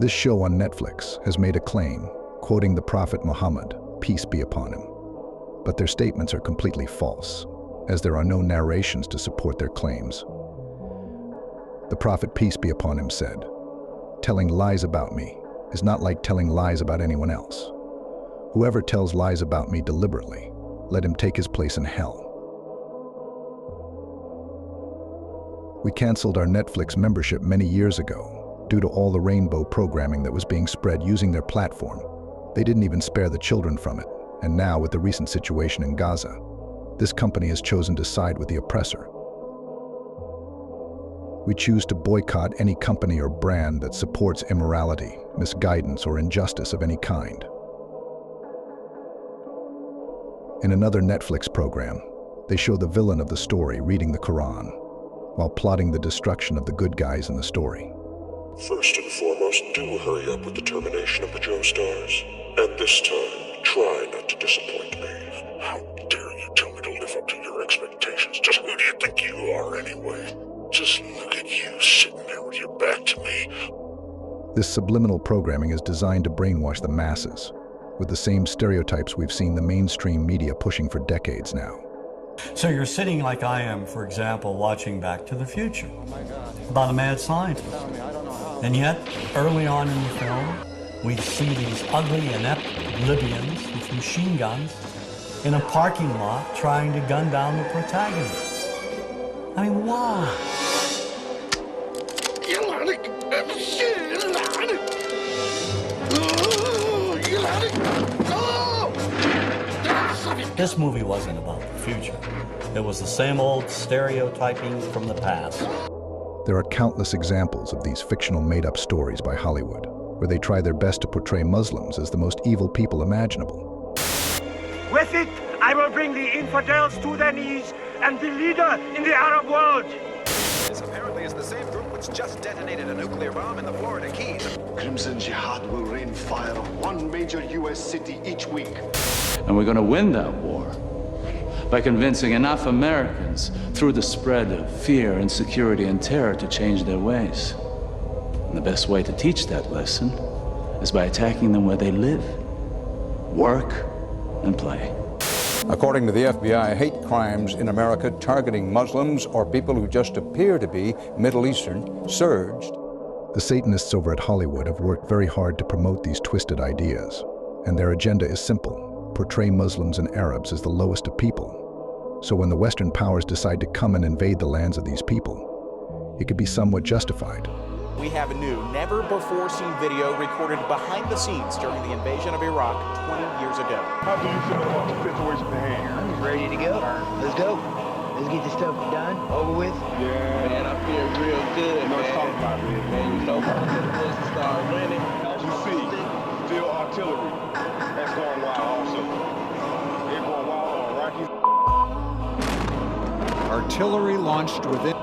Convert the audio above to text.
This show on Netflix has made a claim, quoting the Prophet Muhammad, peace be upon him. But their statements are completely false, as there are no narrations to support their claims. The Prophet, peace be upon him, said, "Telling lies about me is not like telling lies about anyone else. Whoever tells lies about me deliberately, let him take his place in hell." We canceled our Netflix membership many years ago due to all the rainbow programming that was being spread using their platform. They didn't even spare the children from it, and now with the recent situation in Gaza, this company has chosen to side with the oppressor. We choose to boycott any company or brand that supports immorality, misguidance, or injustice of any kind. In another Netflix program, they show the villain of the story reading the Quran, while plotting the destruction of the good guys in the story. First and foremost, do hurry up with the termination of the Joestars. And this time, try not to disappoint me. How dare you tell me to live up to your expectations? Just who do you think you are, anyway? Just look at you sitting there with your back to me. This subliminal programming is designed to brainwash the masses, with the same stereotypes we've seen the mainstream media pushing for decades now. So you're sitting like I am, for example, watching Back to the Future about a mad scientist. And yet, early on in the film, we see these ugly, inept Libyans with machine guns in a parking lot trying to gun down the protagonist. I mean, why? This movie wasn't about the future. It was the same old stereotyping from the past. There are countless examples of these fictional made-up stories by Hollywood, where they try their best to portray Muslims as the most evil people imaginable. With it, I will bring the infidels to their knees and be leader in the Arab world. This apparently is the same group which just detonated a nuclear bomb in the Florida Keys. Crimson Jihad will rain fire on one major U.S. city each week. And we're going to win that war by convincing enough Americans through the spread of fear, insecurity, and terror to change their ways. And the best way to teach that lesson is by attacking them where they live, work, and play. According to the FBI, hate crimes in America targeting Muslims or people who just appear to be Middle Eastern surged. The Satanists over at Hollywood have worked very hard to promote these twisted ideas, and their agenda is simple: portray Muslims and Arabs as the lowest of people. So when the Western powers decide to come and invade the lands of these people, it could be somewhat justified. We have a new, never-before-seen video recorded behind the scenes during the invasion of Iraq 20 years ago. How do you feel about the situation at hand? I'm just ready to go. Let's go. Let's get this stuff done, over with. Yeah. Man, I feel real good, Let's talk about it, man. You know, once to start running. As you see, still artillery. That's going wild also. They're going wild on Iraqis. Artillery launched within